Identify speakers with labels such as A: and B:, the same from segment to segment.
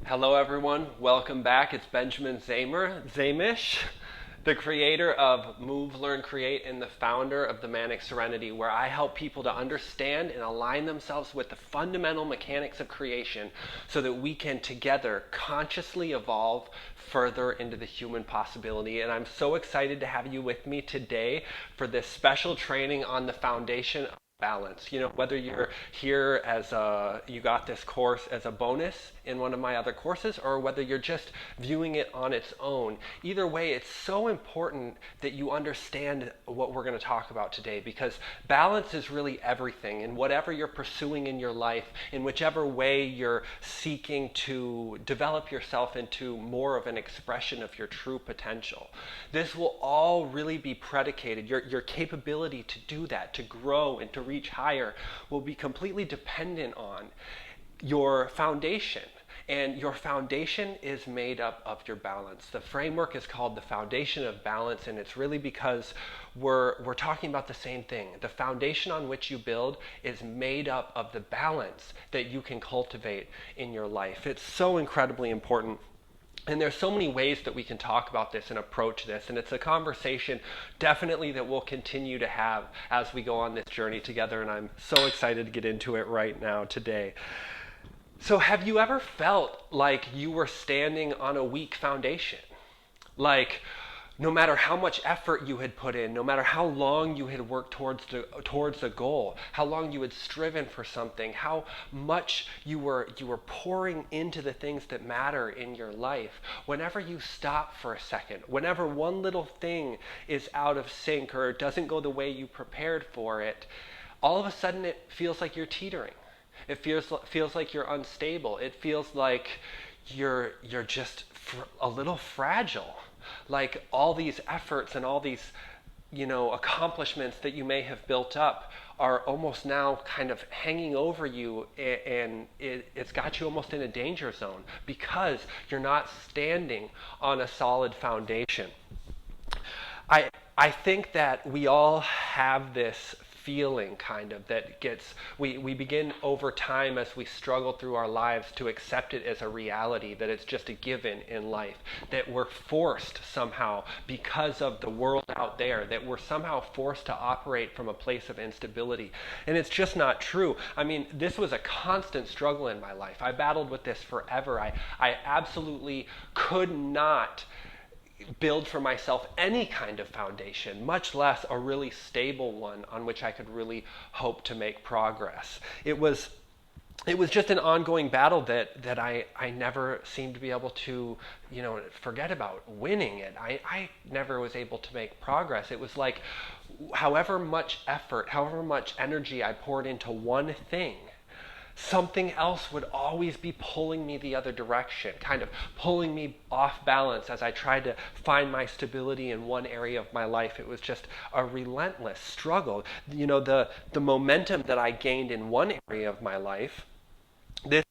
A: Hello everyone, welcome back. It's Benjamin Zaemisch, the creator of Move, Learn, Create, and the founder of themanicserenity, Serenity, where I help people to understand and align themselves with the fundamental mechanics of creation so that we can together consciously evolve further into the human possibility. And I'm so excited to have you with me today for this special training on the foundation of balance. Whether you're here as you got this course as a bonus in one of my other courses, or whether you're just viewing it on its own, either way, it's so important that you understand what we're going to talk about today, because balance is really everything. And whatever you're pursuing in your life, in whichever way you're seeking to develop yourself into more of an expression of your true potential, this will all really be predicated. Your capability to do that, to grow and to reach higher, will be completely dependent on your foundation. And your foundation is made up of your balance. The framework is called the foundation of balance, and it's really because we're talking about the same thing. The foundation on which you build is made up of the balance that you can cultivate in your life. It's so incredibly important. And there's so many ways that we can talk about this and approach this. And it's a conversation definitely that we'll continue to have as we go on this journey together. And I'm so excited to get into it right now today. So have you ever felt like you were standing on a weak foundation? Like, no matter how much effort you had put in, no matter how long you had worked towards a goal, how long you had striven for something, how much you were pouring into the things that matter in your life, whenever you stop for a second, whenever one little thing is out of sync or doesn't go the way you prepared for it, all of a sudden it feels like you're teetering. It feels like you're unstable. It feels like you're just a little fragile. Like all these efforts and all these, accomplishments that you may have built up are almost now kind of hanging over you, and it's got you almost in a danger zone because you're not standing on a solid foundation. I think that we all have this feeling kind of that we begin over time as we struggle through our lives to accept it as a reality, that it's just a given in life, that we're forced somehow because of the world out there, that we're somehow forced to operate from a place of instability. And it's just not true. I mean, this was a constant struggle in my life. I battled with this forever. I absolutely could not build for myself any kind of foundation, much less a really stable one on which I could really hope to make progress. It was just an ongoing battle that I never seemed to be able to, forget about winning it. I never was able to make progress. It was like however much effort, however much energy I poured into one thing, something else would always be pulling me the other direction, kind of pulling me off balance as I tried to find my stability in one area of my life. It was just a relentless struggle. The momentum that I gained in one area of my life, this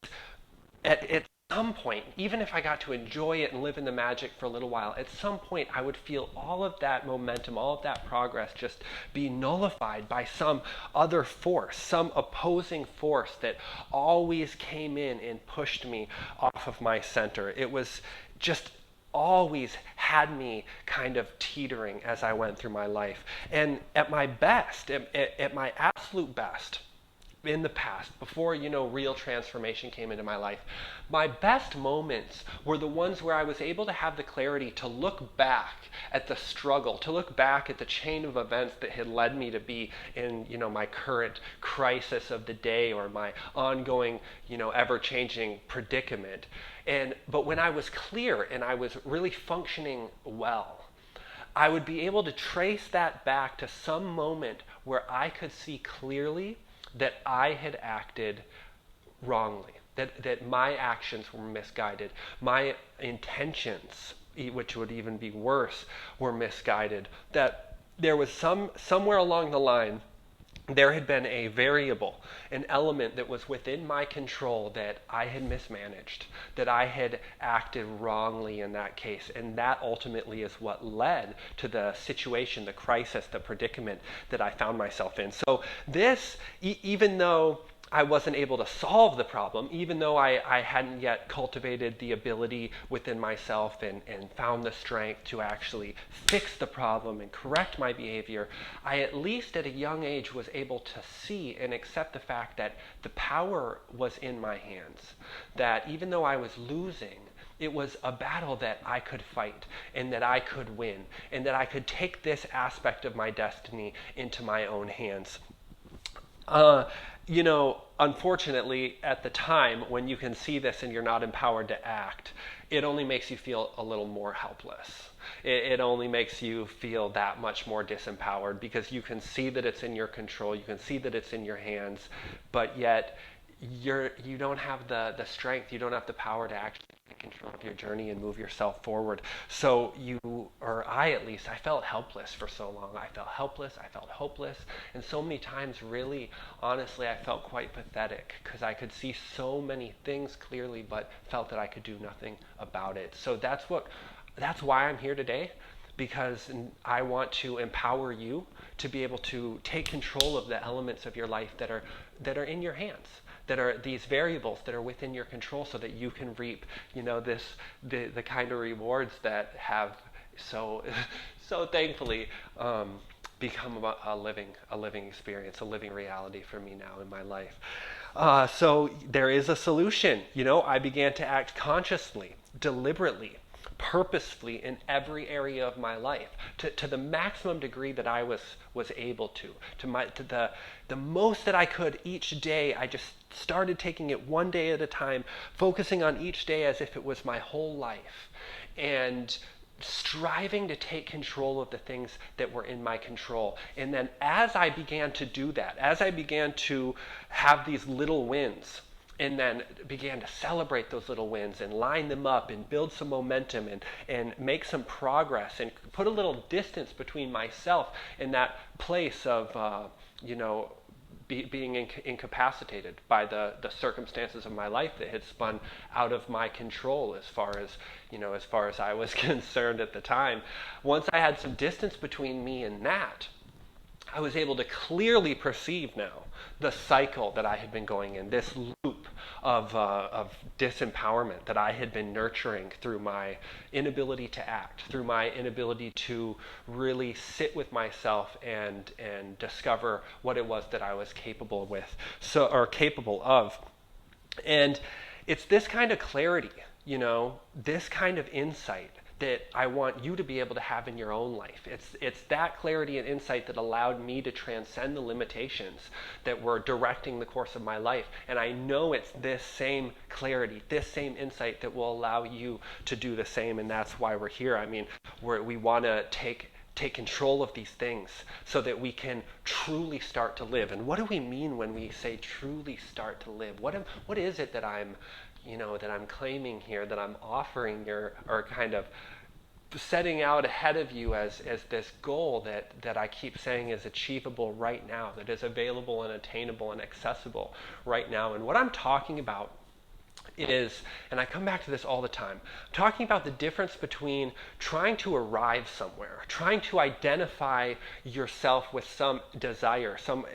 A: at some point, even if I got to enjoy it and live in the magic for a little while, at some point I would feel all of that momentum, all of that progress just be nullified by some other force, some opposing force that always came in and pushed me off of my center. It was just always had me kind of teetering as I went through my life. And at my best, at my absolute best, in the past, before real transformation came into my life, my best moments were the ones where I was able to have the clarity to look back at the struggle, to look back at the chain of events that had led me to be in my current crisis of the day, or my ongoing ever-changing predicament. But when I was clear and I was really functioning well, I would be able to trace that back to some moment where I could see clearly that I had acted wrongly, that my actions were misguided, my intentions, which would even be worse, were misguided, that there was somewhere along the line there had been a variable, an element that was within my control that I had mismanaged, that I had acted wrongly in that case. And that ultimately is what led to the situation, the crisis, the predicament that I found myself in. So this, even though I wasn't able to solve the problem, even though I hadn't yet cultivated the ability within myself and found the strength to actually fix the problem and correct my behavior. I, at least at a young age, was able to see and accept the fact that the power was in my hands. That even though I was losing, it was a battle that I could fight and that I could win and that I could take this aspect of my destiny into my own hands. Unfortunately, at the time when you can see this and you're not empowered to act, it only makes you feel a little more helpless. It only makes you feel that much more disempowered because you can see that it's in your control, you can see that it's in your hands, but yet you don't have the strength, you don't have the power to actually take control of your journey and move yourself forward. So I at least, I felt helpless for so long. I felt helpless, I felt hopeless, and so many times, really, honestly, I felt quite pathetic because I could see so many things clearly, but felt that I could do nothing about it. So that's why I'm here today, because I want to empower you to be able to take control of the elements of your life that are in your hands, that are these variables that are within your control, so that you can reap, the kind of rewards that have so thankfully become a living experience, a living reality for me now in my life. So there is a solution. I began to act consciously, deliberately, purposefully in every area of my life to the maximum degree that I was able to the most that I could each day. I just started taking it one day at a time, focusing on each day as if it was my whole life, and striving to take control of the things that were in my control. And then as I began to do that, as I began to have these little wins, and then began to celebrate those little wins and line them up and build some momentum and make some progress and put a little distance between myself and that place of, being incapacitated by the circumstances of my life that had spun out of my control as far as I was concerned at the time. Once I had some distance between me and that, I was able to clearly perceive now the cycle that I had been going in, this loop of disempowerment that I had been nurturing through my inability to act, through my inability to really sit with myself and discover what it was that I was capable of. And it's this kind of clarity, this kind of insight that I want you to be able to have in your own life. It's that clarity and insight that allowed me to transcend the limitations that were directing the course of my life. And I know it's this same clarity, this same insight that will allow you to do the same. And that's why we're here. I mean, we want to take control of these things so that we can truly start to live. And what do we mean when we say truly start to live? What is it that I'm claiming here, that I'm offering here, or kind of setting out ahead of you as this goal that I keep saying is achievable right now, that is available and attainable and accessible right now? And what I'm talking about is, and I come back to this all the time, I'm talking about the difference between trying to arrive somewhere, trying to identify yourself with some desire, some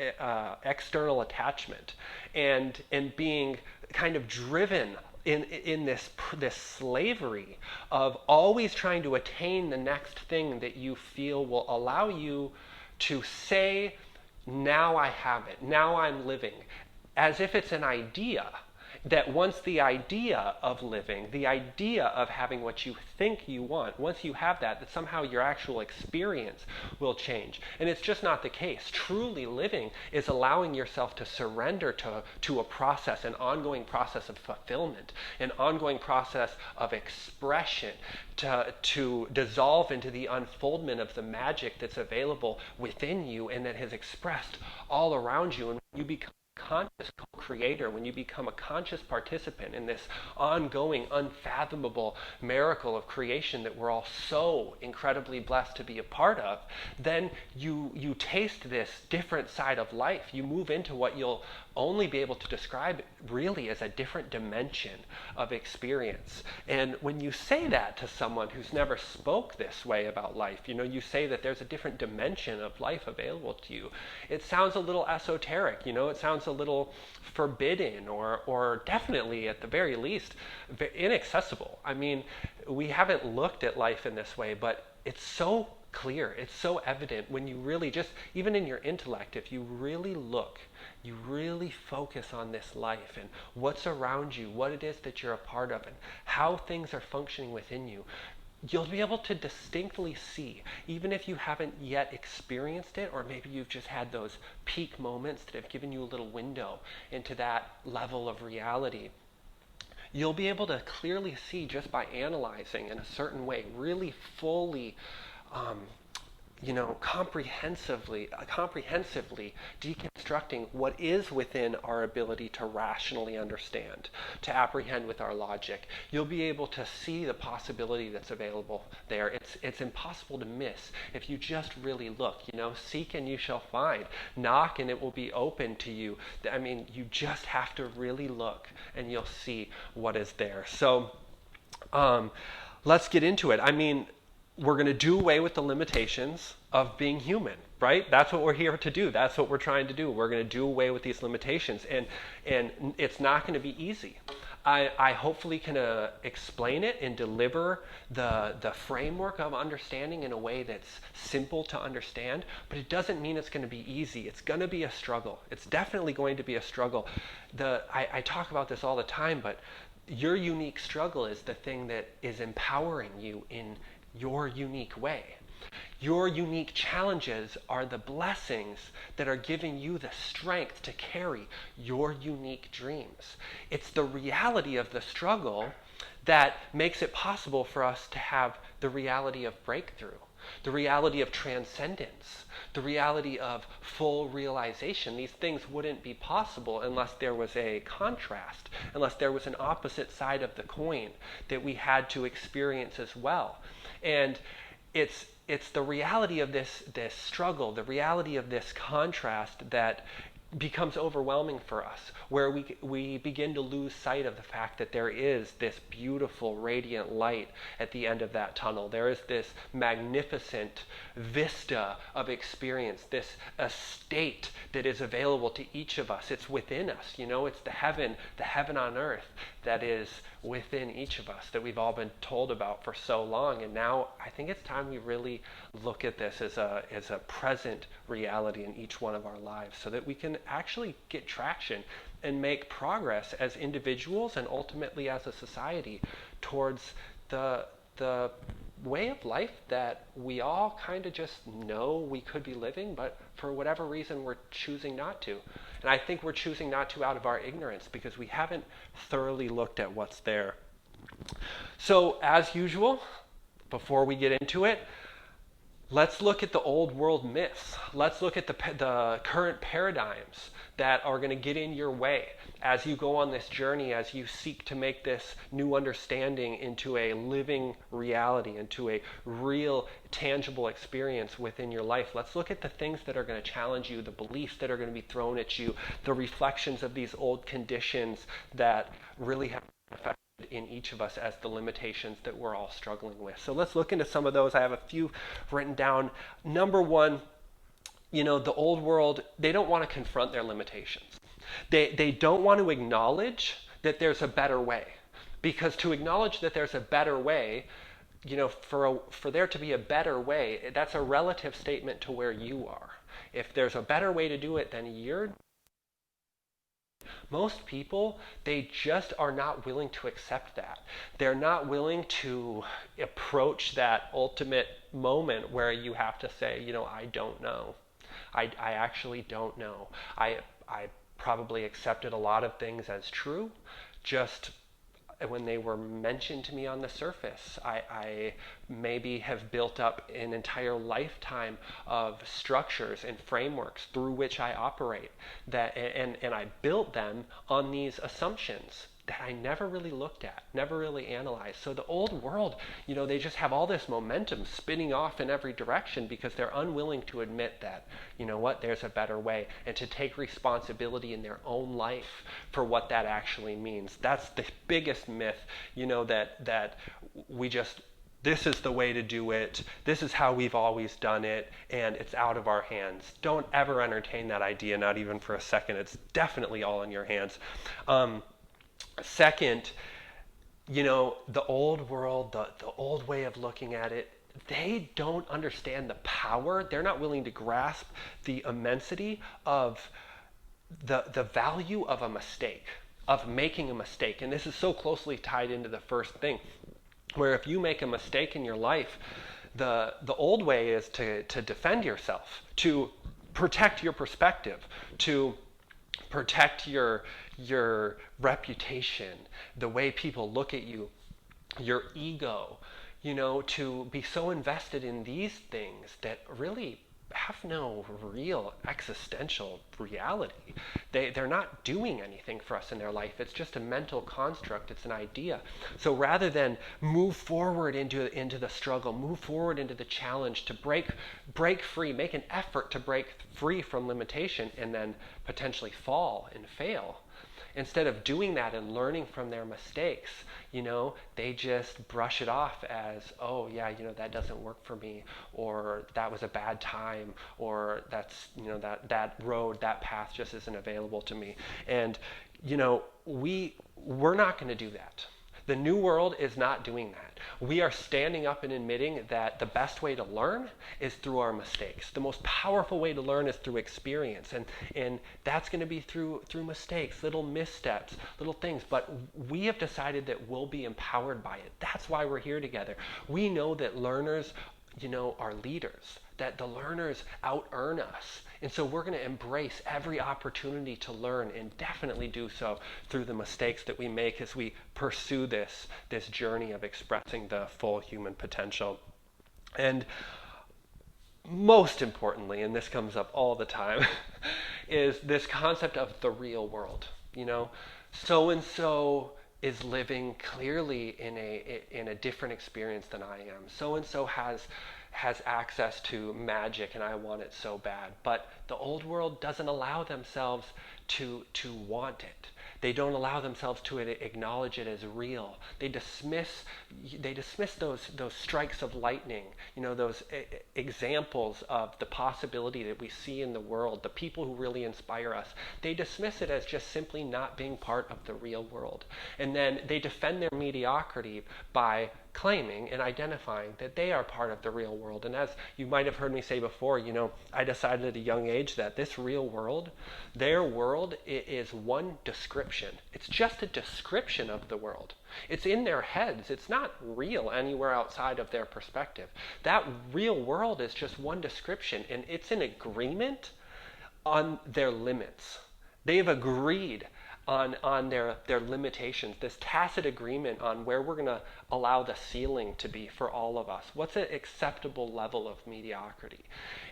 A: external attachment, and being kind of driven in this slavery of always trying to attain the next thing that you feel will allow you to say, now I have it, now I'm living, as if it's an idea. That once the idea of living, the idea of having what you think you want, once you have that somehow your actual experience will change. And it's just not the case. Truly living is allowing yourself to surrender to a process, an ongoing process of fulfillment, an ongoing process of expression, to dissolve into the unfoldment of the magic that's available within you and that is expressed all around you. And you become conscious co-creator, when you become a conscious participant in this ongoing, unfathomable miracle of creation that we're all so incredibly blessed to be a part of, then you taste this different side of life. You move into what you'll only be able to describe it really as a different dimension of experience. And when you say that to someone who's never spoke this way about life, you say that there's a different dimension of life available to you, it sounds a little esoteric, it sounds a little forbidden, or definitely at the very least inaccessible. I mean, we haven't looked at life in this way, but it's so clear, it's so evident when you really just, even in your intellect, if you really look, you really focus on this life and what's around you, what it is that you're a part of, and how things are functioning within you, you'll be able to distinctly see, even if you haven't yet experienced it, or maybe you've just had those peak moments that have given you a little window into that level of reality. You'll be able to clearly see just by analyzing in a certain way, really fully comprehensively deconstructing what is within our ability to rationally understand, to apprehend with our logic. You'll be able to see the possibility that's available there. It's impossible to miss if you just really look. Seek and you shall find. Knock and it will be open to you. I mean, you just have to really look and you'll see what is there. So let's get into it. I mean, we're going to do away with the limitations of being human, right? That's what we're here to do. That's what we're trying to do. We're going to do away with these limitations, and it's not going to be easy. I hopefully can explain it and deliver the framework of understanding in a way that's simple to understand, but it doesn't mean it's going to be easy. It's going to be a struggle. It's definitely going to be a struggle. I talk about this all the time, but your unique struggle is the thing that is empowering you in your unique way. Your unique challenges are the blessings that are giving you the strength to carry your unique dreams. It's the reality of the struggle that makes it possible for us to have the reality of breakthrough, the reality of transcendence, the reality of full realization. These things wouldn't be possible unless there was a contrast, unless there was an opposite side of the coin that we had to experience as well. And it's the reality of this struggle, the reality of this contrast that becomes overwhelming for us, where we begin to lose sight of the fact that there is this beautiful, radiant light at the end of that tunnel. There is this magnificent vista of experience, this estate that is available to each of us. It's within us, it's the heaven on earth that is within each of us that we've all been told about for so long. And now I think it's time we really look at this as a present reality in each one of our lives, so that we can actually get traction and make progress as individuals and ultimately as a society towards the way of life that we all kind of just know we could be living, but for whatever reason we're choosing not to. And I think we're choosing not to out of our ignorance, because we haven't thoroughly looked at what's there. So as usual, before we get into it, let's look at the old world myths. Let's look at the current paradigms that are going to get in your way as you go on this journey, as you seek to make this new understanding into a living reality, into a real, tangible experience within your life. Let's look at the things that are going to challenge you, the beliefs that are going to be thrown at you, the reflections of these old conditions that really have affected in each of us as the limitations that we're all struggling with. So let's look into some of those. I have a few written down. Number one, the old world, they don't want to confront their limitations. They don't want to acknowledge that there's a better way. Because to acknowledge that there's a better way, for there to be a better way, that's a relative statement to where you are. If there's a better way to do it, then most people, they just are not willing to accept that. They're not willing to approach that ultimate moment where you have to say, I don't know. I actually don't know. I probably accepted a lot of things as true just when they were mentioned to me on the surface. I maybe have built up an entire lifetime of structures and frameworks through which I operate, and I built them on these assumptions that I never really looked at, never really analyzed. So the old world, they just have all this momentum spinning off in every direction because they're unwilling to admit that, there's a better way, and to take responsibility in their own life for what that actually means. That's the biggest myth, that we just, this is the way to do it, this is how we've always done it, and it's out of our hands. Don't ever entertain that idea, not even for a second. It's definitely all in your hands. Second, the old world, the old way of looking at it, they don't understand the power. They're not willing to grasp the immensity of the value of a mistake, of making a mistake. And this is so closely tied into the first thing, where if you make a mistake in your life, the old way is to defend yourself, to protect your perspective, to protect your reputation, the way people look at you, your ego, to be so invested in these things that really have no real existential reality. They're not doing anything for us in their life. It's just a mental construct. It's an idea. So rather than move forward into the struggle, move forward into the challenge, to break free, make an effort to break free from limitation and then potentially fall and fail, instead of doing that and learning from their mistakes, they just brush it off as, oh yeah, that doesn't work for me, or that was a bad time, or that's, that road, that path just isn't available to me. And, we're not going to do that. The new world is not doing that. We are standing up and admitting that the best way to learn is through our mistakes. The most powerful way to learn is through experience. And that's going to be through mistakes, little missteps, little things. But we have decided that we'll be empowered by it. That's why we're here together. We know that learners, are leaders, that the learners out-earn us. And so we're going to embrace every opportunity to learn, and definitely do so through the mistakes that we make as we pursue this journey of expressing the full human potential. And most importantly, and this comes up all the time, is this concept of the real world. So-and-so is living clearly in a different experience than I am. So-and-so has access to magic and I want it so bad. But the old world doesn't allow themselves to want it. They don't allow themselves to acknowledge it as real. They dismiss those strikes of lightning, those examples of the possibility that we see in the world, the people who really inspire us. They dismiss it as just simply not being part of the real world. And then they defend their mediocrity by claiming and identifying that they are part of the real world. And as you might have heard me say before, I decided at a young age that this real world, their world, is one description. It's just a description of the world. It's in their heads. It's not real anywhere outside of their perspective. That real world is just one description, and it's an agreement on their limits. They've agreed on their limitations, this tacit agreement on where we're going to allow the ceiling to be for all of us. What's an acceptable level of mediocrity?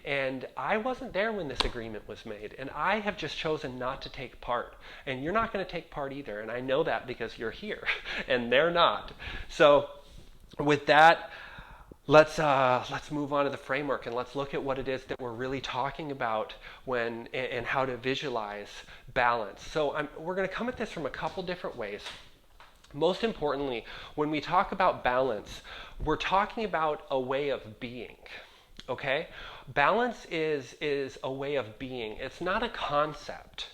A: And I wasn't there when this agreement was made, and I have just chosen not to take part. And you're not going to take part either, and I know that because you're here, and they're not. So with that, let's move on to the framework, and let's look at what it is that we're really talking about and how to visualize balance. So we're going to come at this from a couple different ways. Most importantly, when we talk about balance, we're talking about a way of being. Okay? Balance is a way of being. It's not a concept.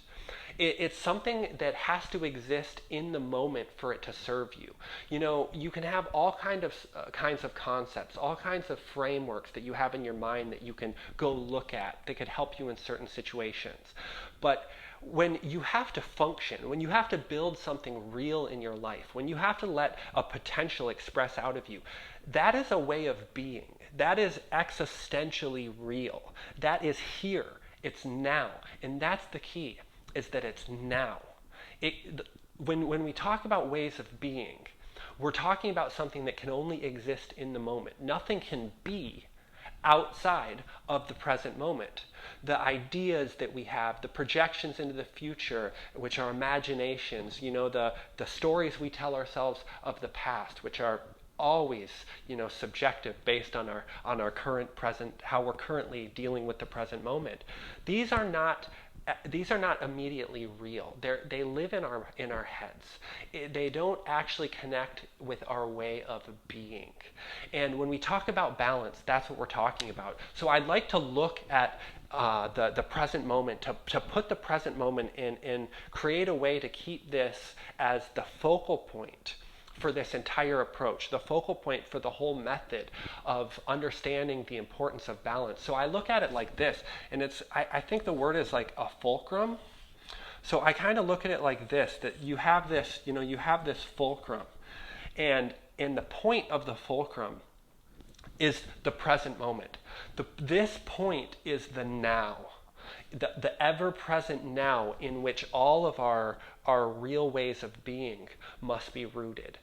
A: It's something that has to exist in the moment for it to serve you. You can have all kinds of concepts, all kinds of frameworks that you have in your mind that you can go look at that could help you in certain situations. But when you have to function, when you have to build something real in your life, when you have to let a potential express out of you, that is a way of being. That is existentially real. That is here. It's now. And that's the key, is that it's now. When we talk about ways of being, we're talking about something that can only exist in the moment. Nothing can be outside of the present moment. The ideas that we have, the projections into the future, which are imaginations, the stories we tell ourselves of the past, which are always, subjective based on our current present, how we're currently dealing with the present moment. These are not immediately real. They live in our heads. They don't actually connect with our way of being. And when we talk about balance, that's what we're talking about. So I'd like to look at the present moment, to put the present moment in and create a way to keep this as the focal point for this entire approach, the focal point for the whole method of understanding the importance of balance. So I look at it like this, and I think the word is like a fulcrum. So I kind of look at it like this, that you have this fulcrum, and the point of the fulcrum is the present moment. This point is the now. The ever-present now, in which all of our real ways of being must be rooted.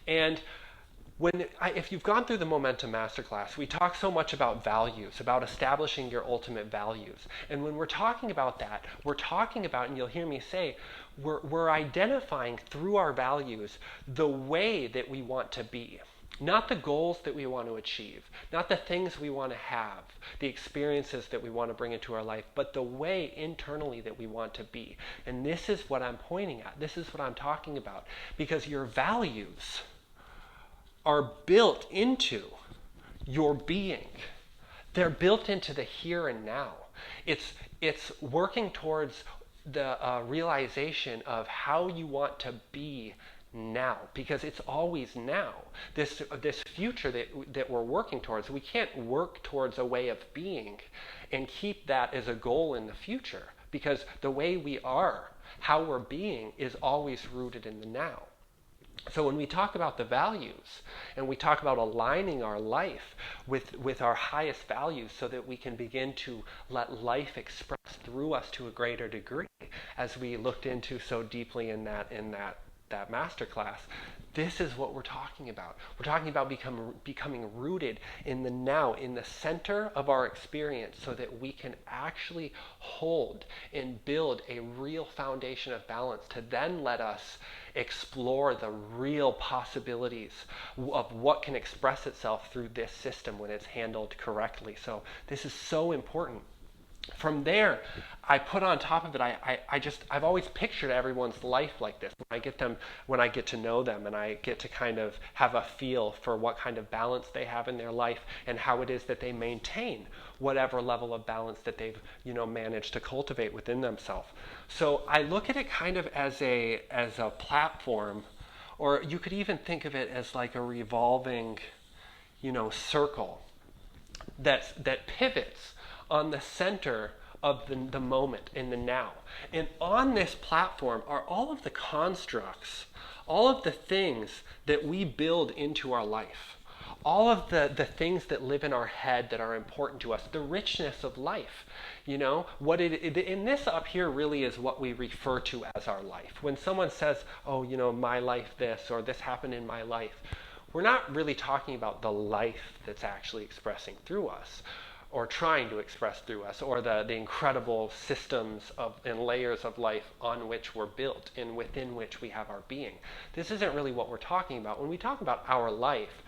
A: And if you've gone through the Momentum Masterclass, we talk so much about values, about establishing your ultimate values. And when we're talking about that, we're talking about, and you'll hear me say, we're identifying through our values the way that we want to be. Not the goals that we want to achieve, not the things we want to have, the experiences that we want to bring into our life, but the way internally that we want to be. And this is what I'm pointing at. This is what I'm talking about. Because your values are built into your being. They're built into the here and now. It's working towards the realization of how you want to be now, because it's always now. This future that we're working towards, we can't work towards a way of being and keep that as a goal in the future, because the way we are, how we're being, is always rooted in the now. So when we talk about the values, and we talk about aligning our life with our highest values so that we can begin to let life express through us to a greater degree, as we looked into so deeply in that masterclass, this is what we're talking about. We're talking about becoming rooted in the now, in the center of our experience, so that we can actually hold and build a real foundation of balance to then let us explore the real possibilities of what can express itself through this system when it's handled correctly. So this is so important. From there, I put on top of it, I've always pictured everyone's life like this. When I get to know them, and I get to kind of have a feel for what kind of balance they have in their life, and how it is that they maintain whatever level of balance that they've managed to cultivate within themselves. So I look at it kind of as a platform, or you could even think of it as like a revolving circle that pivots on the center of the moment in the now. And on this platform are all of the constructs, all of the things that we build into our life, all of the things that live in our head that are important to us, the richness of life. And this up here really is what we refer to as our life. When someone says, oh, my life this, or this happened in my life, we're not really talking about the life that's actually expressing through us, or trying to express through us, or the incredible systems and layers of life on which we're built and within which we have our being. This isn't really what we're talking about. When we talk about our life,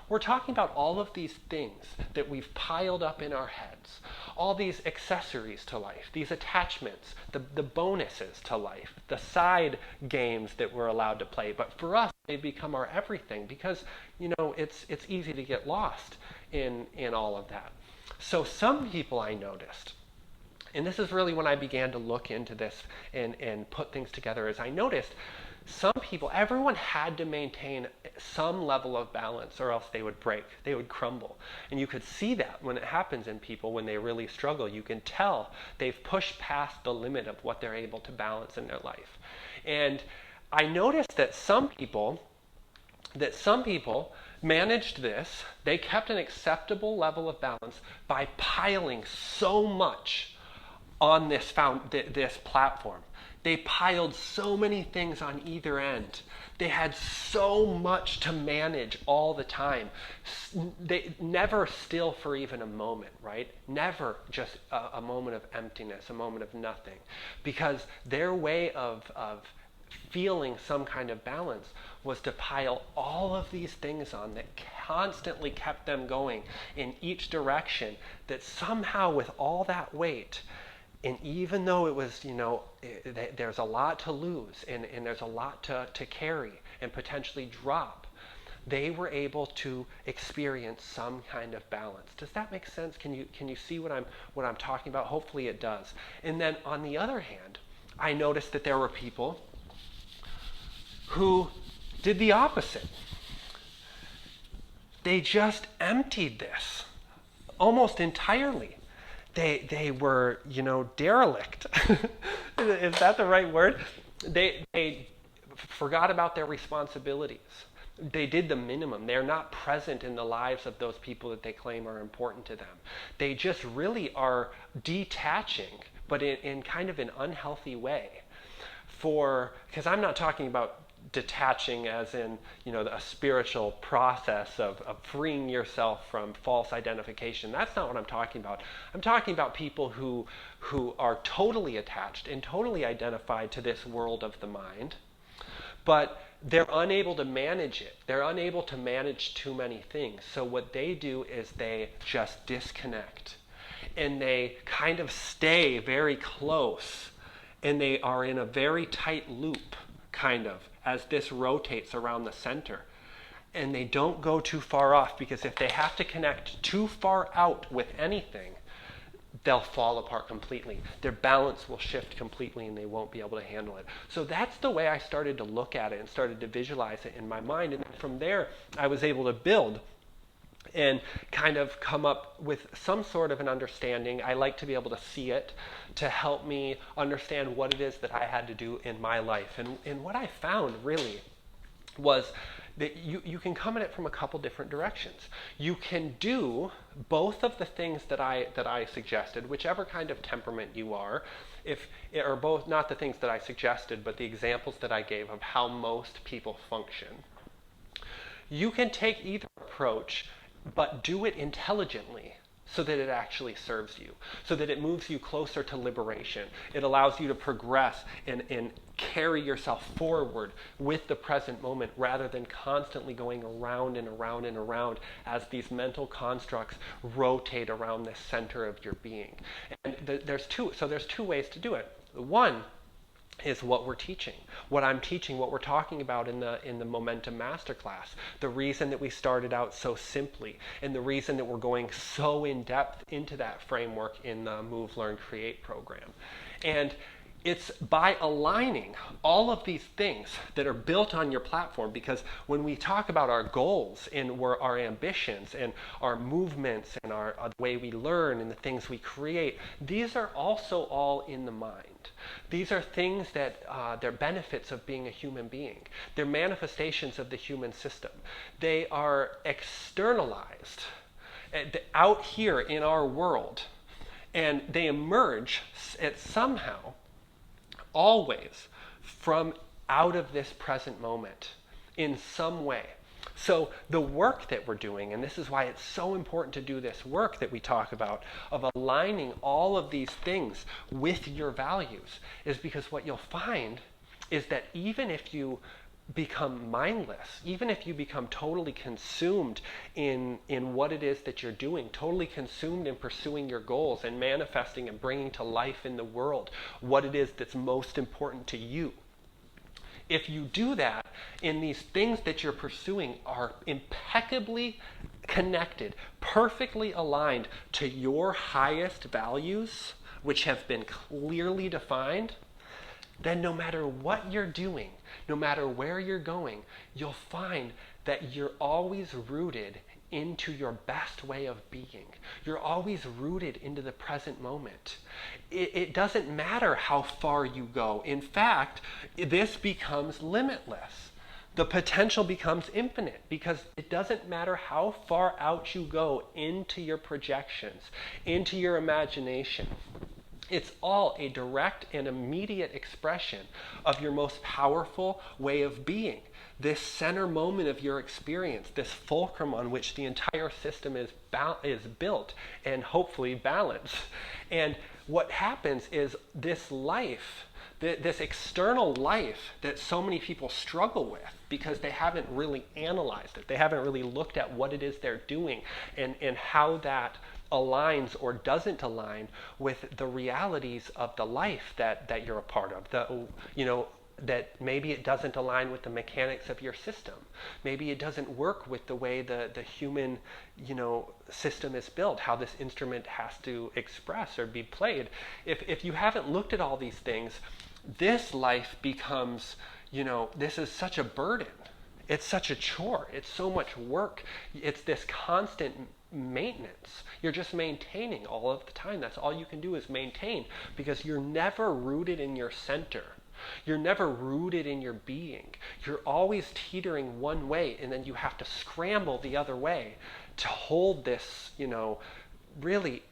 A: we're talking about all of these things that we've piled up in our heads, all these accessories to life, these attachments, the bonuses to life, the side games that we're allowed to play. But for us, they become our everything, because it's easy to get lost in all of that. So some people I noticed, and this is really when I began to look into this and put things together, is I noticed some people, everyone had to maintain some level of balance, or else they would break, they would crumble. And you could see that when it happens in people when they really struggle. You can tell they've pushed past the limit of what they're able to balance in their life. And I noticed that some people managed this. They kept an acceptable level of balance by piling so much on this platform. They piled so many things on either end. They had so much to manage all the time. They never still for even a moment, right? Never just a moment of emptiness, a moment of nothing. Because their way of feeling some kind of balance was to pile all of these things on that constantly kept them going in each direction, that somehow with all that weight, and even though it was, there's a lot to lose and there's a lot to carry and potentially drop, they were able to experience some kind of balance. Does that make sense? Can you see what I'm talking about? Hopefully it does. And then on the other hand, I noticed that there were people who did the opposite. They just emptied this almost entirely. They were, derelict. Is that the right word? They forgot about their responsibilities. They did the minimum. They're not present in the lives of those people that they claim are important to them. They just really are detaching, but in kind of an unhealthy way. Because I'm not talking about detaching as in, a spiritual process of freeing yourself from false identification. That's not what I'm talking about. I'm talking about people who are totally attached and totally identified to this world of the mind, but they're unable to manage it. They're unable to manage too many things. So what they do is they just disconnect, and they kind of stay very close, and they are in a very tight loop, kind of, as this rotates around the center. And they don't go too far off, because if they have to connect too far out with anything, they'll fall apart completely. Their balance will shift completely and they won't be able to handle it. So that's the way I started to look at it and started to visualize it in my mind. And from there, I was able to build and kind of come up with some sort of an understanding. I like to be able to see it to help me understand what it is that I had to do in my life. And what I found really was that you can come at it from a couple different directions. You can do both of the things that I suggested, whichever kind of temperament you are, or both, not the things that I suggested, but the examples that I gave of how most people function. You can take either approach, but do it intelligently so that it actually serves you, so that it moves you closer to liberation. It allows you to progress and carry yourself forward with the present moment, rather than constantly going around and around and around as these mental constructs rotate around the center of your being. And there's two ways to do it. One is what we're teaching, what I'm teaching, what we're talking about in the Momentum Masterclass. The reason that we started out so simply, and the reason that we're going so in depth into that framework in the Move, Learn, Create program. And it's by aligning all of these things that are built on your platform, because when we talk about our goals and our ambitions and our movements and the way we learn and the things we create, these are also all in the mind. These are things that they're benefits of being a human being. They're manifestations of the human system. They are externalized out here in our world, and they emerge somehow always from out of this present moment in some way. So the work that we're doing, and this is why it's so important to do this work that we talk about, of aligning all of these things with your values, is because what you'll find is that even if you become mindless, even if you become totally consumed in what it is that you're doing, totally consumed in pursuing your goals and manifesting and bringing to life in the world what it is that's most important to you, if you do that, and these things that you're pursuing are impeccably connected, perfectly aligned to your highest values, which have been clearly defined, then no matter what you're doing, no matter where you're going, you'll find that you're always rooted into your best way of being. You're always rooted into the present moment. It doesn't matter how far you go. In fact, this becomes limitless. The potential becomes infinite, because it doesn't matter how far out you go into your projections, into your imagination. It's all a direct and immediate expression of your most powerful way of being. This center moment of your experience, this fulcrum on which the entire system is built and hopefully balanced. And what happens is this life, this external life that so many people struggle with because they haven't really analyzed it. They haven't really looked at what it is they're doing and how that aligns or doesn't align with the realities of the life that you're a part of. That maybe it doesn't align with the mechanics of your system. Maybe it doesn't work with the way the human, system is built, how this instrument has to express or be played. If you haven't looked at all these things, this life becomes, this is such a burden. It's such a chore. It's so much work. It's this constant maintenance. You're just maintaining all of the time. That's all you can do is maintain, because you're never rooted in your center. You're never rooted in your being. You're always teetering one way, and then you have to scramble the other way to hold this, really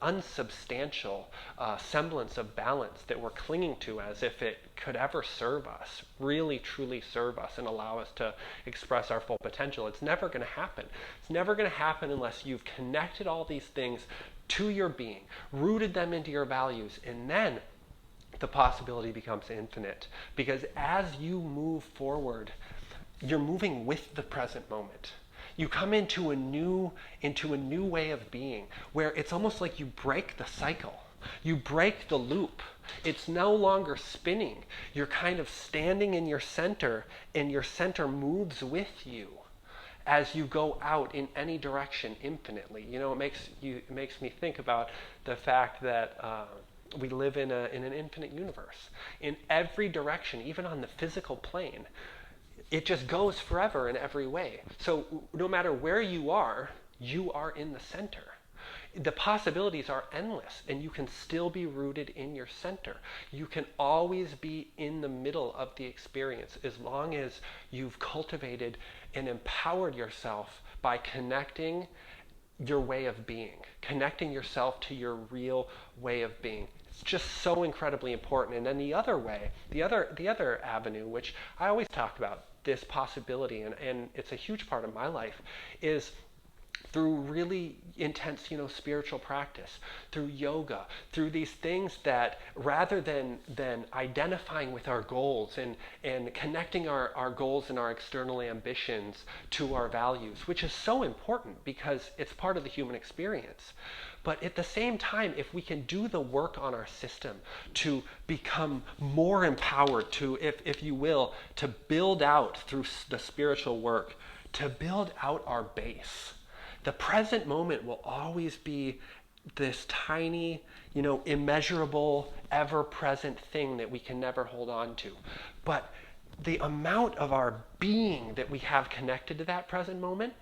A: unsubstantial semblance of balance that we're clinging to as if it could ever serve us, really truly serve us and allow us to express our full potential. It's never going to happen. It's never going to happen unless you've connected all these things to your being, rooted them into your values, and then the possibility becomes infinite. Because as you move forward, you're moving with the present moment. You come into a new way of being where it's almost like you break the cycle. You break the loop. It's no longer spinning. You're kind of standing in your center, and your center moves with you as you go out in any direction infinitely. It makes me think about the fact that we live in an infinite universe. In every direction, even on the physical plane, it just goes forever in every way. So no matter where you are in the center. The possibilities are endless, and you can still be rooted in your center. You can always be in the middle of the experience as long as you've cultivated and empowered yourself by connecting your way of being, connecting yourself to your real way of being. It's just so incredibly important. And then the other way, the other avenue, which I always talk about, this possibility, and it's a huge part of my life, is through really intense, spiritual practice, through yoga, through these things that rather than identifying with our goals and connecting our goals and our external ambitions to our values, which is so important because it's part of the human experience. But at the same time, if we can do the work on our system to become more empowered, to, if you will, to build out through the spiritual work, to build out our base. The present moment will always be this tiny, immeasurable, ever-present thing that we can never hold on to. But the amount of our being that we have connected to that present moment,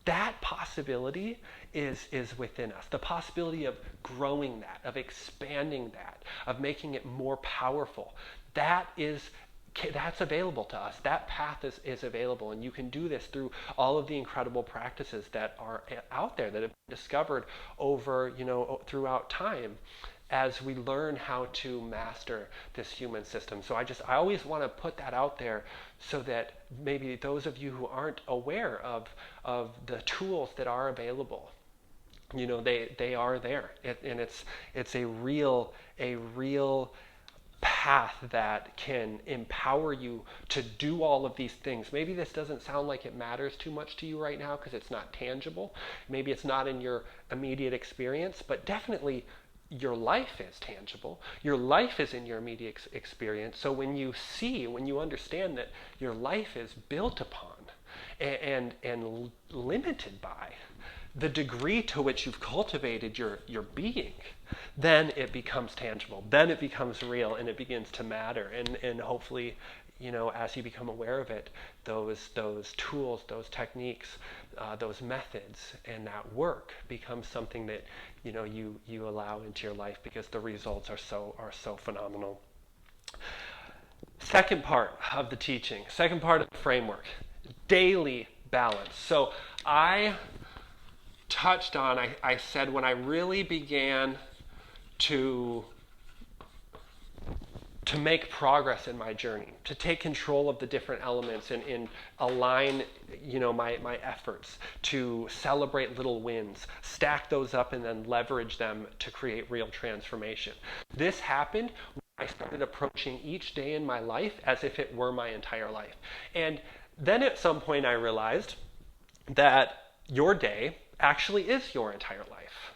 A: that possibility is within us. The possibility of growing that, of expanding that, of making it more powerful, that's available to us. That path is available, and you can do this through all of the incredible practices that are out there that have been discovered over, throughout time as we learn how to master this human system. So I always want to put that out there so that maybe those of you who aren't aware of the tools that are available, they are there, and it's a real path that can empower you to do all of these things. Maybe this doesn't sound like it matters too much to you right now because it's not tangible. Maybe it's not in your immediate experience, but definitely your life is tangible. Your life is in your immediate experience. So when you understand that your life is built upon and limited by the degree to which you've cultivated your being, then it becomes tangible. Then it becomes real, and it begins to matter. And hopefully, as you become aware of it, those tools, those techniques, those methods, and that work becomes something that you allow into your life because the results are so phenomenal. Second part of the teaching, second part of the framework, daily balance. So I touched on, I said when I really began to make progress in my journey, to take control of the different elements and align, my efforts, to celebrate little wins, stack those up and then leverage them to create real transformation. This happened when I started approaching each day in my life as if it were my entire life. And then at some point I realized that your day actually is your entire life.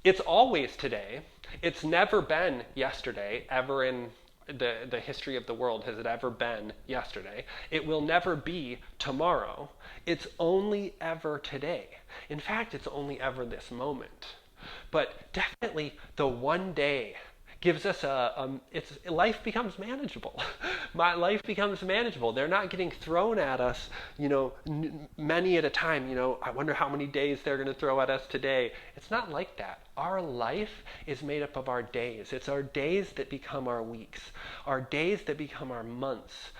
A: It's always today. It's never been yesterday, ever in the history of the world has it ever been yesterday. It will never be tomorrow. It's only ever today. In fact, it's only ever this moment. But definitely the one day gives us life becomes manageable. My life becomes manageable. They're not getting thrown at us, many at a time. I wonder how many days they're going to throw at us today. It's not like that. Our life is made up of our days. It's our days that become our weeks, our days that become our months,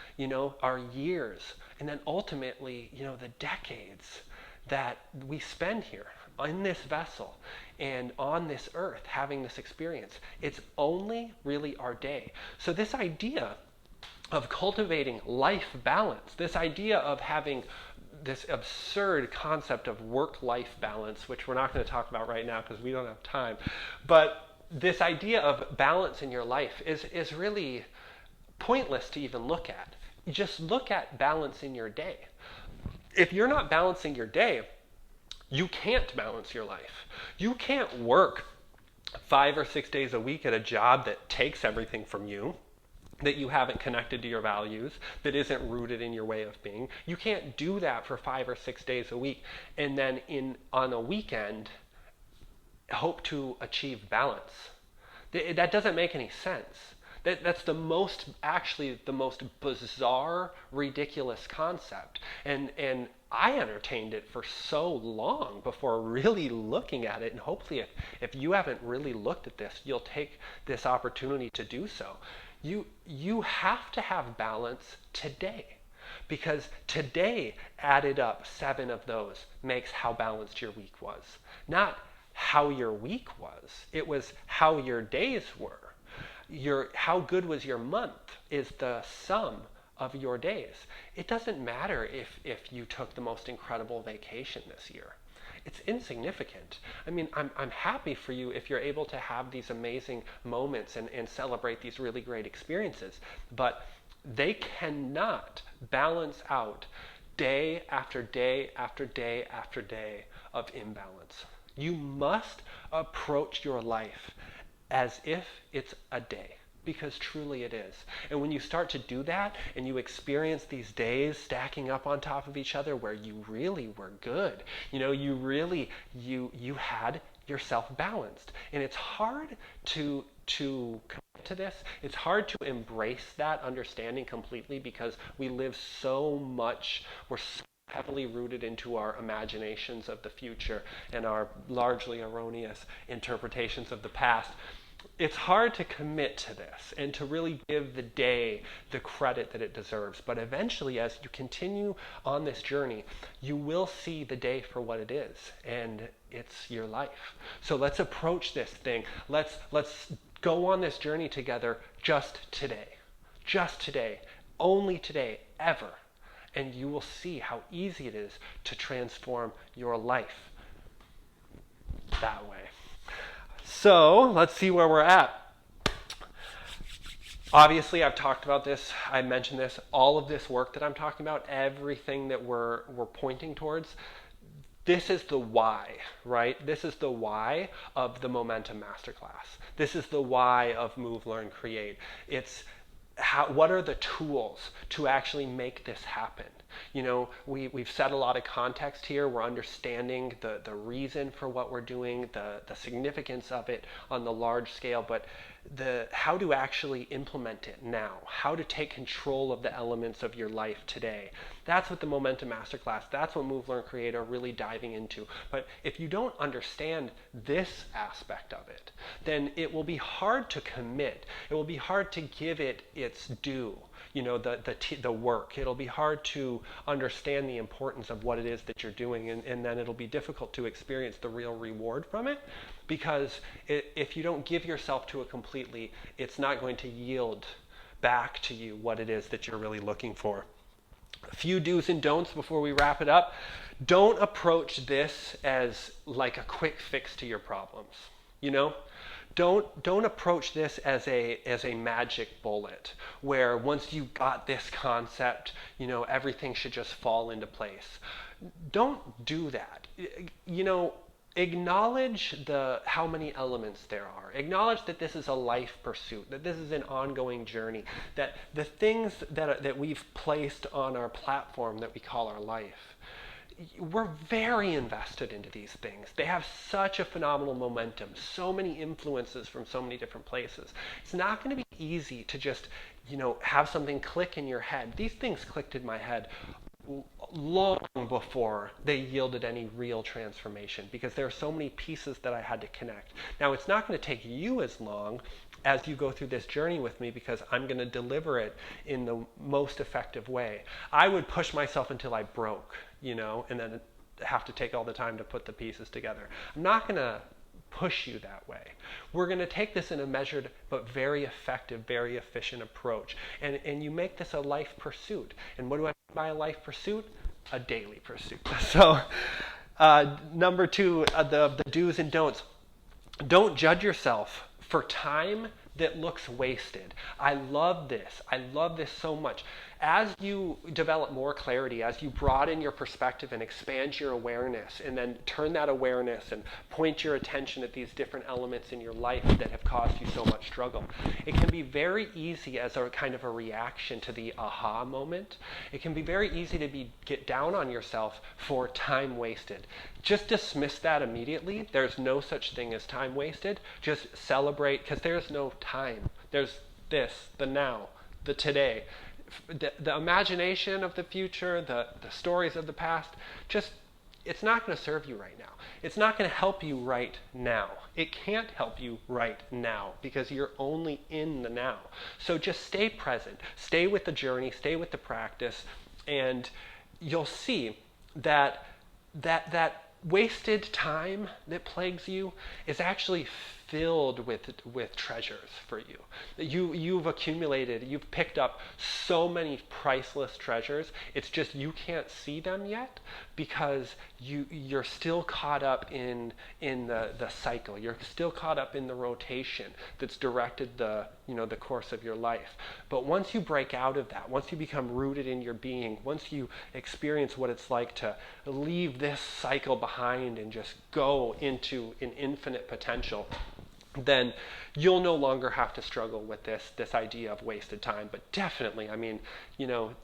A: our years, and then ultimately, the decades that we spend here in this vessel and on this earth having this experience. It's only really our day. So this idea of cultivating life balance, this idea of having this absurd concept of work-life balance, which we're not going to talk about right now because we don't have time, but this idea of balance in your life is really pointless to even look at. You just look at balance in your day. If you're not balancing your day, you can't balance your life. You can't work 5 or 6 days a week at a job that takes everything from you, that you haven't connected to your values, that isn't rooted in your way of being. You can't do that for 5 or 6 days a week and then on a weekend hope to achieve balance. That doesn't make any sense. That's the most bizarre, ridiculous concept. And I entertained it for so long before really looking at it. And hopefully if you haven't really looked at this, you'll take this opportunity to do so. You have to have balance today. Because today added up 7 of those makes how balanced your week was. Not how your week was. It was how your days were. How good was your month is the sum of your days. It doesn't matter if you took the most incredible vacation this year. It's insignificant. I mean, I'm happy for you if you're able to have these amazing moments and celebrate these really great experiences, but they cannot balance out day after day after day after day of imbalance. You must approach your life as if it's a day, because truly it is. And when you start to do that and you experience these days stacking up on top of each other where you really were good, you had yourself balanced. And it's hard to commit to this. It's hard to embrace that understanding completely because we live so much, we're so heavily rooted into our imaginations of the future and our largely erroneous interpretations of the past. It's hard to commit to this and to really give the day the credit that it deserves. But eventually, as you continue on this journey, you will see the day for what it is, and it's your life. So let's approach this thing. Let's go on this journey together just today, only today, ever. And you will see how easy it is to transform your life that way. So let's see where we're at. Obviously, I've talked about this. I mentioned this. All of this work that I'm talking about, everything that we're pointing towards, this is the why, right? This is the why of the Momentum Masterclass. This is the why of Move, Learn, Create. It's what are the tools to actually make this happen? We've set a lot of context here. We're understanding the reason for what we're doing, the significance of it on the large scale, but how to actually implement it now, how to take control of the elements of your life today. That's what the Momentum Masterclass, that's what Move, Learn, Create are really diving into. But if you don't understand this aspect of it, then it will be hard to commit. It will be hard to give it its due. the work. It'll be hard to understand the importance of what it is that you're doing, and then it'll be difficult to experience the real reward from it, because if you don't give yourself to it completely, it's not going to yield back to you what it is that you're really looking for. A few do's and don'ts before we wrap it up. Don't approach this as like a quick fix to your problems. Don't approach this as a magic bullet where once you got this concept, everything should just fall into place. Don't do that. Acknowledge how many elements there are. Acknowledge that this is a life pursuit, that this is an ongoing journey, that the things that we've placed on our platform that we call our life, we're very invested into these things. They have such a phenomenal momentum, so many influences from so many different places. It's not going to be easy to just, have something click in your head. These things clicked in my head long before they yielded any real transformation, because there are so many pieces that I had to connect. Now, it's not going to take you as long as you go through this journey with me, because I'm going to deliver it in the most effective way. I would push myself until I broke, and then have to take all the time to put the pieces together. I'm not going to push you that way. We're going to take this in a measured but very effective, very efficient approach. And you make this a life pursuit. And what do I mean by a life pursuit? A daily pursuit. So number 2, the do's and don'ts. Don't judge yourself for time that looks wasted. I love this. I love this so much. As you develop more clarity, as you broaden your perspective and expand your awareness, and then turn that awareness and point your attention at these different elements in your life that have caused you so much struggle, it can be very easy as a kind of a reaction to the aha moment. It can be very easy to get down on yourself for time wasted. Just dismiss that immediately. There's no such thing as time wasted. Just celebrate, because there's no time. There's this, the now, the today. The imagination of the future, the stories of the past, it's not going to serve you right now. It's not going to help you right now. It can't help you right now, because you're only in the now. So just stay present. Stay with the journey. Stay with the practice. And you'll see that wasted time that plagues you is actually filled with treasures for you. You've accumulated, you've picked up so many priceless treasures. It's just you can't see them yet, because you're still caught up in the cycle. You're still caught up in the rotation that's directed the course of your life. But once you break out of that, once you become rooted in your being, once you experience what it's like to leave this cycle behind and just go into an infinite potential, then you'll no longer have to struggle with this idea of wasted time. But definitely,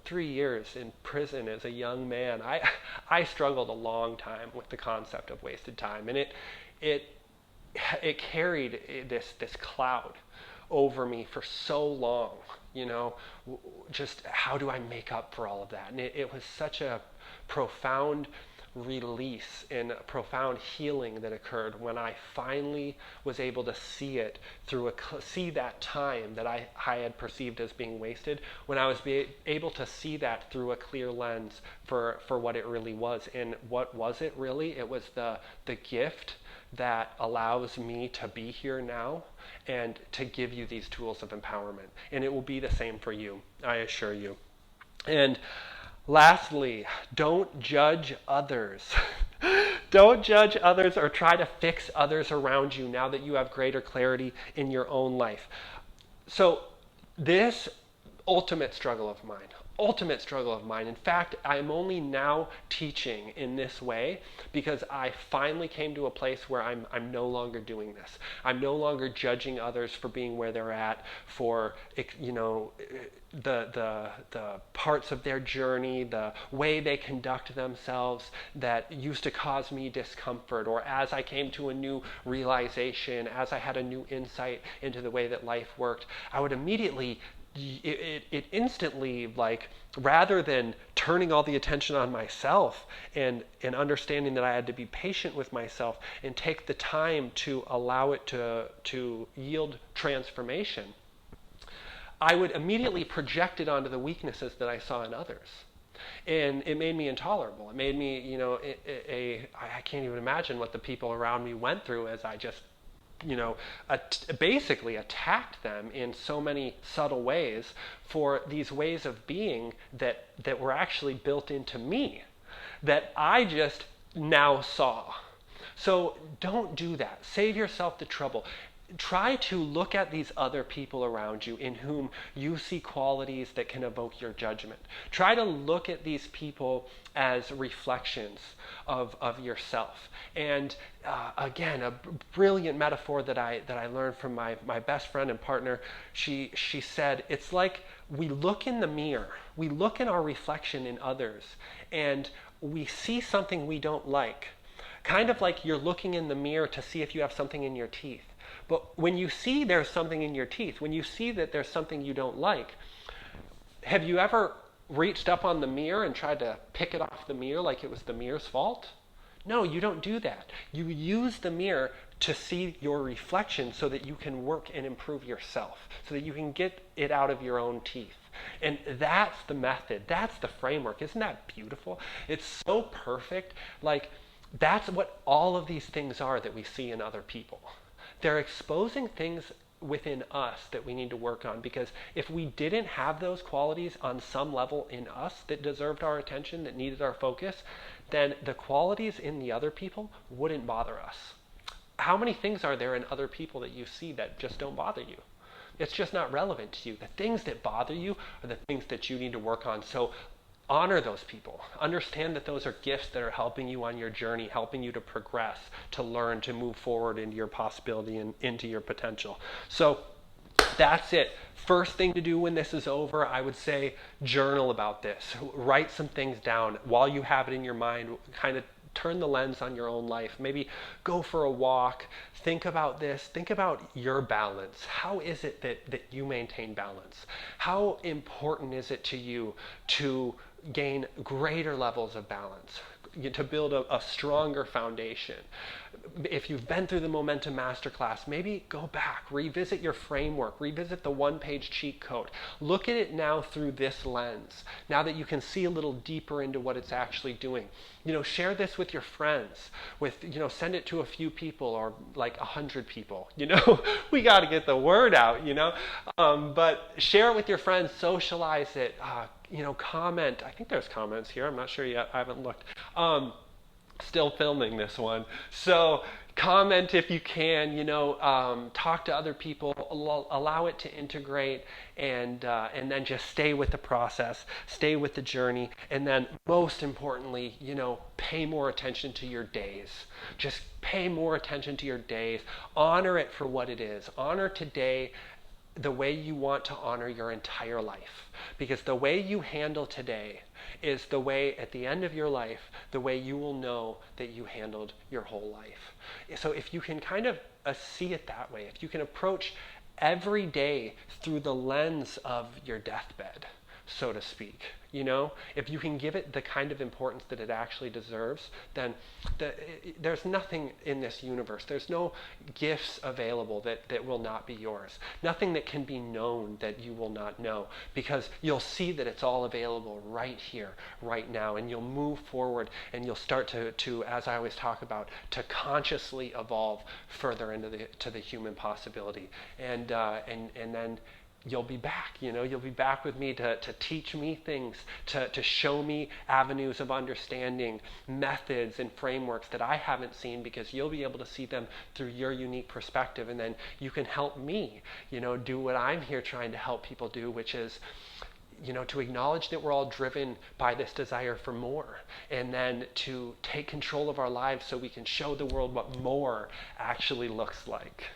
A: 3 years in prison as a young man, I struggled a long time with the concept of wasted time, and it carried this cloud over me for so long. Just how do I make up for all of that? And it was such a profound release and a profound healing that occurred when I finally was able to see it see that time that I had perceived as being wasted, when I was able to see that through a clear lens for what it really was. And what was it really? It was the gift that allows me to be here now and to give you these tools of empowerment. And it will be the same for you, I assure you. And lastly, don't judge others. Don't judge others or try to fix others around you now that you have greater clarity in your own life. So this ultimate struggle of mine. In fact, I'm only now teaching in this way because I finally came to a place where I'm no longer doing this. I'm no longer judging others for being where they're at, for the parts of their journey, the way they conduct themselves that used to cause me discomfort, or as I came to a new realization, as I had a new insight into the way that life worked, I would immediately it instantly, rather than turning all the attention on myself and understanding that I had to be patient with myself and take the time to allow it to yield transformation, I would immediately project it onto the weaknesses that I saw in others. And it made me intolerable. It made me, I can't even imagine what the people around me went through as I just, basically attacked them in so many subtle ways for these ways of being that were actually built into me that I just now saw. So don't do that. Save yourself the trouble. Try to look at these other people around you in whom you see qualities that can evoke your judgment. Try to look at these people as reflections of yourself. And again, a brilliant metaphor that I learned from my best friend and partner, she said, it's like we look in the mirror, we look in our reflection in others, and we see something we don't like. Kind of like you're looking in the mirror to see if you have something in your teeth. But when you see there's something in your teeth, when you see that there's something you don't like, have you ever reached up on the mirror and tried to pick it off the mirror like it was the mirror's fault? No, you don't do that. You use the mirror to see your reflection so that you can work and improve yourself, so that you can get it out of your own teeth. And that's the method. That's the framework. Isn't that beautiful? It's so perfect. Like, that's what all of these things are that we see in other people. They're exposing things within us that we need to work on, because if we didn't have those qualities on some level in us that deserved our attention, that needed our focus, then the qualities in the other people wouldn't bother us. How many things are there in other people that you see that just don't bother you? It's just not relevant to you. The things that bother you are the things that you need to work on. So honor those people. Understand that those are gifts that are helping you on your journey, helping you to progress, to learn, to move forward into your possibility and into your potential. So that's it. First thing to do when this is over, I would say journal about this. Write some things down while you have it in your mind. Kind of turn the lens on your own life. Maybe go for a walk. Think about this. Think about your balance. How is it that you maintain balance? How important is it to you to gain greater levels of balance, to build a stronger foundation? If you've been through the Momentum Masterclass, maybe go back, revisit your framework, revisit the one-page cheat code. Look at it now through this lens, now that you can see a little deeper into what it's actually doing. Share this with your friends, send it to a few people or like 100 people. We got to get the word out, but share it with your friends, socialize it, comment. I think there's comments here. I'm not sure yet. I haven't looked. Still filming this one. So comment if you can, talk to other people, allow it to integrate, and then just stay with the process, stay with the journey, and then most importantly, pay more attention to your days. Just pay more attention to your days. Honor it for what it is. Honor today the way you want to honor your entire life. Because the way you handle today is the way, at the end of your life, the way you will know that you handled your whole life. So if you can kind of see it that way, if you can approach every day through the lens of your deathbed, so to speak, if you can give it the kind of importance that it actually deserves, then there's nothing in this universe. There's no gifts available that will not be yours. Nothing that can be known that you will not know, because you'll see that it's all available right here, right now, and you'll move forward and you'll start to, as I always talk about, to consciously evolve further into the human possibility. And then you'll be back, you'll be back with me to teach me things, to show me avenues of understanding, methods and frameworks that I haven't seen, because you'll be able to see them through your unique perspective. And then you can help me, do what I'm here trying to help people do, which is, to acknowledge that we're all driven by this desire for more, and then to take control of our lives so we can show the world what more actually looks like.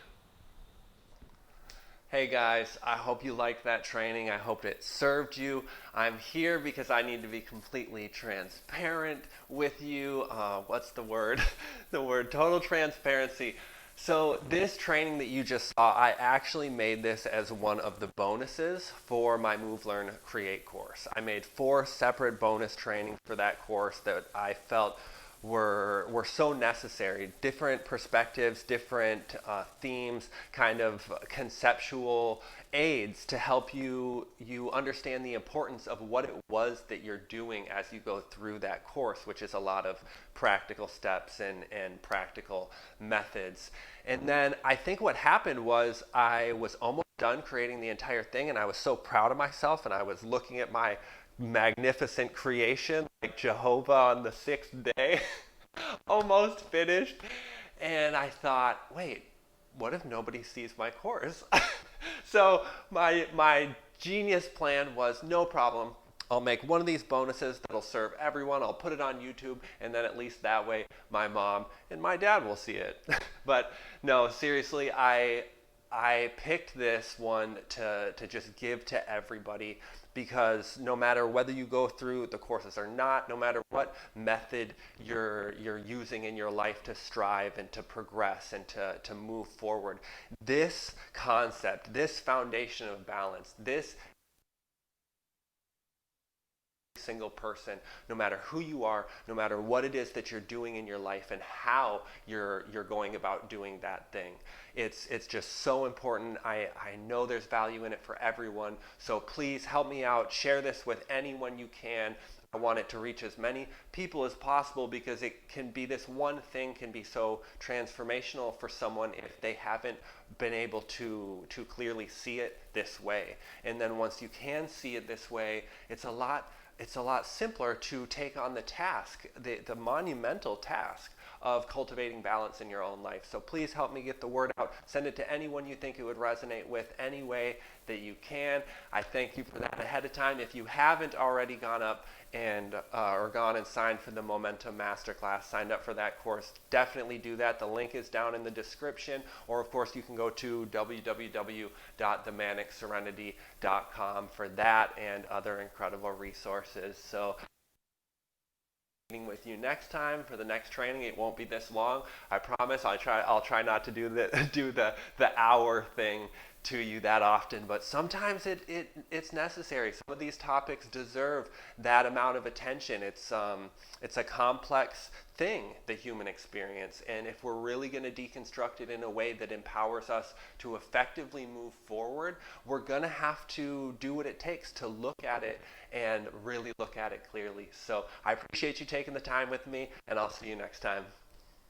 A: Hey guys, I hope you liked that training. I hope it served you. I'm here because I need to be completely transparent with you. What's the word? The word total transparency. So this training that you just saw, I actually made this as one of the bonuses for my Move, Learn, Create course. I made 4 separate bonus trainings for that course that I felt were so necessary. Different perspectives, different themes, kind of conceptual aids to help you understand the importance of what it was that you're doing as you go through that course, which is a lot of practical steps and practical methods. And then I think what happened was I was almost done creating the entire thing, and I was so proud of myself, and I was looking at my magnificent creation like Jehovah on the sixth day, almost finished. And I thought, wait, what if nobody sees my course? So my genius plan was, no problem. I'll make one of these bonuses that'll serve everyone. I'll put it on YouTube, and then at least that way my mom and my dad will see it. But no, seriously, I picked this one to just give to everybody, because no matter whether you go through the courses or not, no matter what method you're using in your life to strive and to progress and to move forward, this concept, this foundation of balance, this single person, no matter who you are, no matter what it is that you're doing in your life and how you're going about doing that thing. It's just so important. I know there's value in it for everyone. So please help me out. Share this with anyone you can. I want it to reach as many people as possible, because it can be, this one thing can be so transformational for someone if they haven't been able to clearly see it this way. And then once you can see it this way, it's a lot simpler to take on the task, the monumental task of cultivating balance in your own life. So please help me get the word out. Send it to anyone you think it would resonate with any way that you can. I thank you for that ahead of time. If you haven't already gone up and or gone and signed for the Momentum Masterclass, signed up for that course, definitely do that. The link is down in the description, or of course you can go to www.themanicserenity.com for that and other incredible resources. So with you next time for the next training. It won't be this long, I promise. I'll try not to do the hour thing to you that often, but sometimes it's necessary. Some of these topics deserve that amount of attention. It's a complex thing, the human experience, and if we're really going to deconstruct it in a way that empowers us to effectively move forward, we're going to have to do what it takes to look at it and really look at it clearly. So I appreciate you taking the time with me, and I'll see you next time.